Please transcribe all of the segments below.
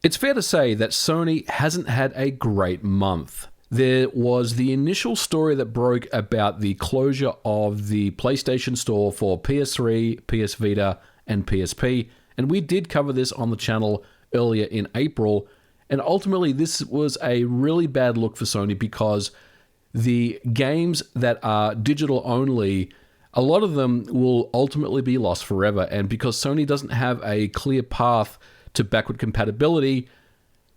It's fair to say that Sony hasn't had a great month. There was the initial story that broke about the closure of the PlayStation Store for PS3, PS Vita, and PSP, and we did cover this on the channel earlier in April, and ultimately this was a really bad look for Sony because the games that are digital only, a lot of them will ultimately be lost forever, and because Sony doesn't have a clear path to backward compatibility,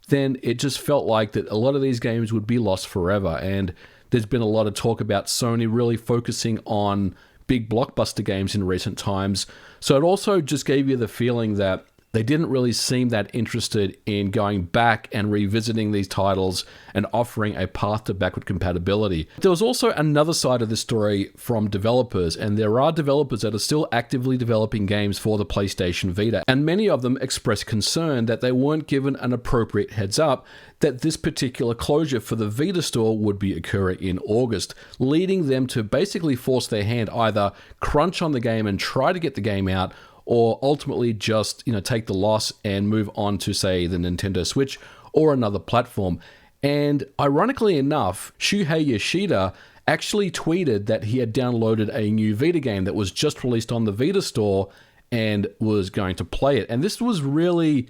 then it just felt like that a lot of these games would be lost forever. And there's been a lot of talk about Sony really focusing on big blockbuster games in recent times. So it also just gave you the feeling that they didn't really seem that interested in going back and revisiting these titles and offering a path to backward compatibility. There was also another side of the story from developers, and there are developers that are still actively developing games for the PlayStation Vita, and many of them expressed concern that they weren't given an appropriate heads up that this particular closure for the Vita store would be occurring in August, leading them to basically force their hand, either crunch on the game and try to get the game out, or ultimately just, take the loss and move on to, say, the Nintendo Switch or another platform. And ironically enough, Shuhei Yoshida actually tweeted that he had downloaded a new Vita game that was just released on the Vita store and was going to play it. And this was really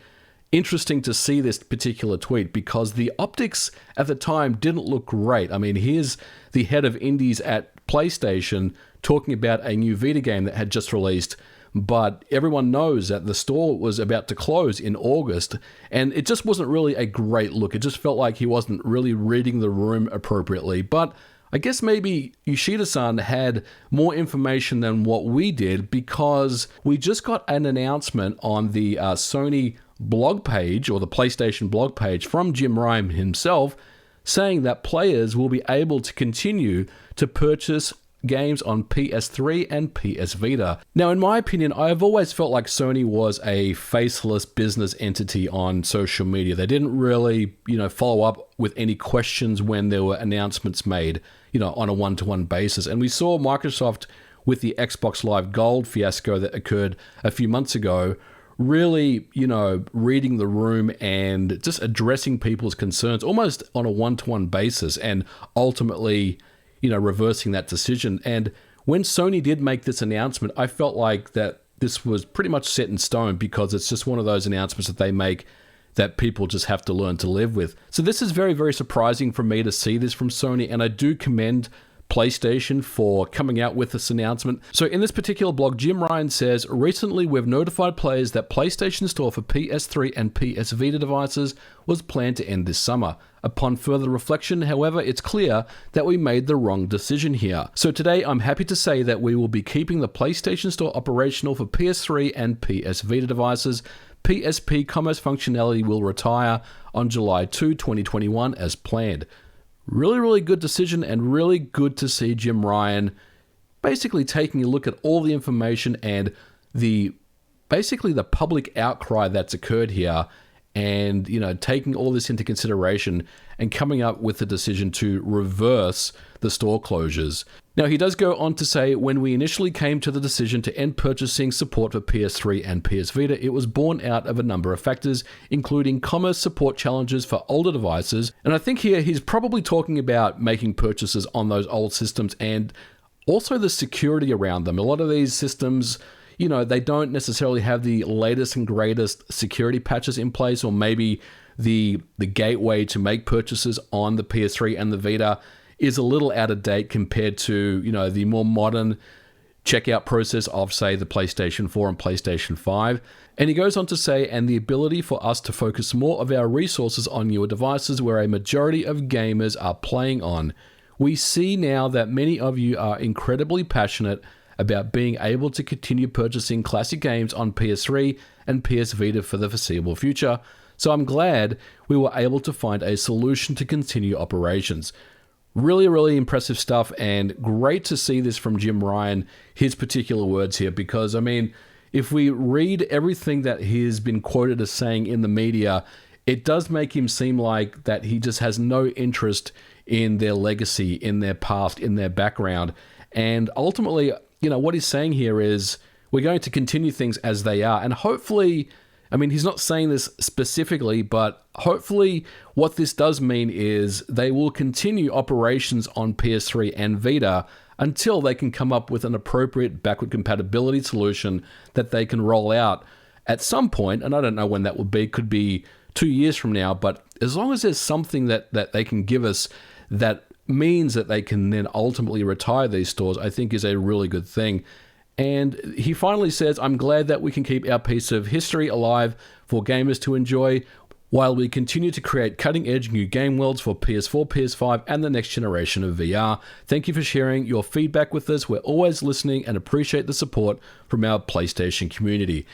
interesting to see, this particular tweet, because the optics at the time didn't look great. I mean, here's the head of indies at PlayStation talking about a new Vita game that had just released, but everyone knows that the store was about to close in August, and it just wasn't really a great look. It just felt like he wasn't really reading the room appropriately. But I guess maybe Yoshida-san had more information than what we did, because we just got an announcement on the Sony blog page, or the PlayStation blog page, from Jim Ryan himself, saying that players will be able to continue to purchase games on PS3 and PS Vita. Now, in my opinion, I have always felt like Sony was a faceless business entity on social media. They didn't really, follow up with any questions when there were announcements made, on a one-to-one basis. And we saw Microsoft with the Xbox Live Gold fiasco that occurred a few months ago, really, reading the room and just addressing people's concerns almost on a one-to-one basis, and ultimately, reversing that decision. And when Sony did make this announcement, I felt like that this was pretty much set in stone, because it's just one of those announcements that they make that people just have to learn to live with. So this is very, very surprising for me to see this from Sony, and I do commend PlayStation for coming out with this announcement. So in this particular blog, Jim Ryan says, recently we've notified players that PlayStation Store for PS3 and PS Vita devices was planned to end this summer. Upon further reflection, however, it's clear that we made the wrong decision here. So today I'm happy to say that we will be keeping the PlayStation Store operational for PS3 and PS Vita devices. PSP commerce functionality will retire on July 2, 2021 as planned. Really, really good decision, and really good to see Jim Ryan basically taking a look at all the information and the public outcry that's occurred here, and taking all this into consideration and coming up with the decision to reverse the store closures. Now, he does go on to say, when we initially came to the decision to end purchasing support for PS3 and PS Vita, it was born out of a number of factors, including commerce support challenges for older devices. And I think here he's probably talking about making purchases on those old systems, and also the security around them. A lot of these systems, they don't necessarily have the latest and greatest security patches in place, or maybe the gateway to make purchases on the PS3 and the Vita is a little out of date compared to, the more modern checkout process of, say, the PlayStation 4 and PlayStation 5. And he goes on to say, and the ability for us to focus more of our resources on newer devices where a majority of gamers are playing on. We see now that many of you are incredibly passionate about being able to continue purchasing classic games on PS3 and PS Vita for the foreseeable future. So I'm glad we were able to find a solution to continue operations. Really, really impressive stuff, and great to see this from Jim Ryan, his particular words here, because, I mean, if we read everything that he's been quoted as saying in the media, it does make him seem like that he just has no interest in their legacy, in their past, in their background. And ultimately, what he's saying here is we're going to continue things as they are, and hopefully, I mean, he's not saying this specifically, but hopefully what this does mean is they will continue operations on PS3 and Vita until they can come up with an appropriate backward compatibility solution that they can roll out at some point, and I don't know when that will be, could be 2 years from now, but as long as there's something that they can give us that means that they can then ultimately retire these stores, I think is a really good thing. And he finally says, I'm glad that we can keep our piece of history alive for gamers to enjoy while we continue to create cutting-edge new game worlds for PS4, PS5, and the next generation of VR. Thank you for sharing your feedback with us. We're always listening and appreciate the support from our PlayStation community.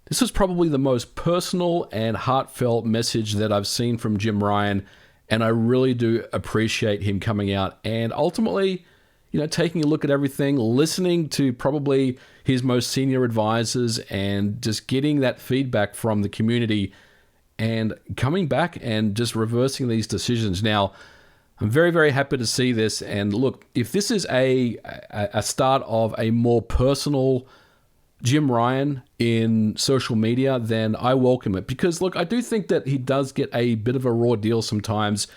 This was probably the most personal and heartfelt message that I've seen from Jim Ryan, and I really do appreciate him coming out and ultimately, taking a look at everything, listening to probably his most senior advisors and just getting that feedback from the community and coming back and just reversing these decisions. Now, I'm very, very happy to see this. And look, if this is a start of a more personal Jim Ryan in social media, then I welcome it. Because, look, I do think that he does get a bit of a raw deal sometimes.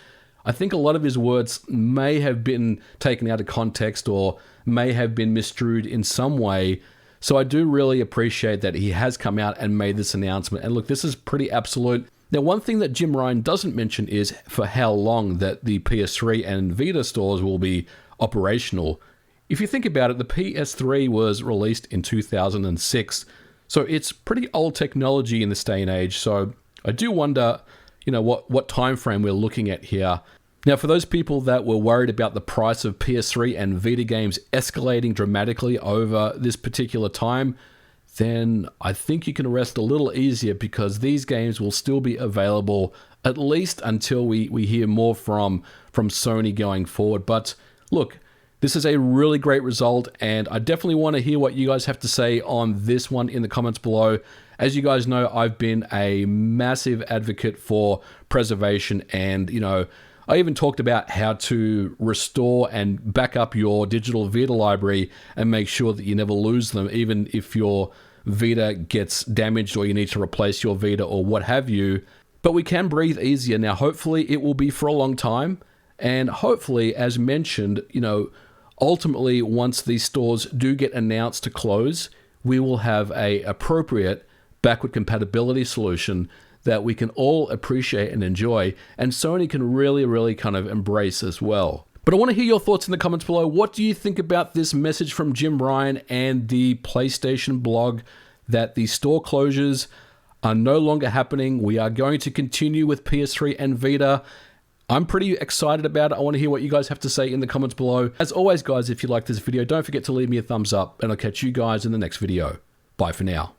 I think a lot of his words may have been taken out of context or may have been misconstrued in some way. So I do really appreciate that he has come out and made this announcement. And look, this is pretty absolute. Now, one thing that Jim Ryan doesn't mention is for how long that the PS3 and Vita stores will be operational. If you think about it, the PS3 was released in 2006. So it's pretty old technology in this day and age. So I do wonder, what time frame we're looking at here. Now, for those people that were worried about the price of PS3 and Vita games escalating dramatically over this particular time, then I think you can rest a little easier because these games will still be available at least until we hear more from Sony going forward. But look, this is a really great result, and I definitely want to hear what you guys have to say on this one in the comments below. As you guys know, I've been a massive advocate for preservation, and I even talked about how to restore and back up your digital Vita library and make sure that you never lose them, even if your Vita gets damaged or you need to replace your Vita or what have you. But we can breathe easier now. Hopefully it will be for a long time, and hopefully, as mentioned, ultimately once these stores do get announced to close, we will have a appropriate backward compatibility solution that we can all appreciate and enjoy, and Sony can really, really kind of embrace as well. But I want to hear your thoughts in the comments below. What do you think about this message from Jim Ryan and the PlayStation blog that the store closures are no longer happening? We are going to continue with PS3 and Vita. I'm pretty excited about it. I want to hear what you guys have to say in the comments below. As always, guys, if you like this video, don't forget to leave me a thumbs up, and I'll catch you guys in the next video. Bye for now.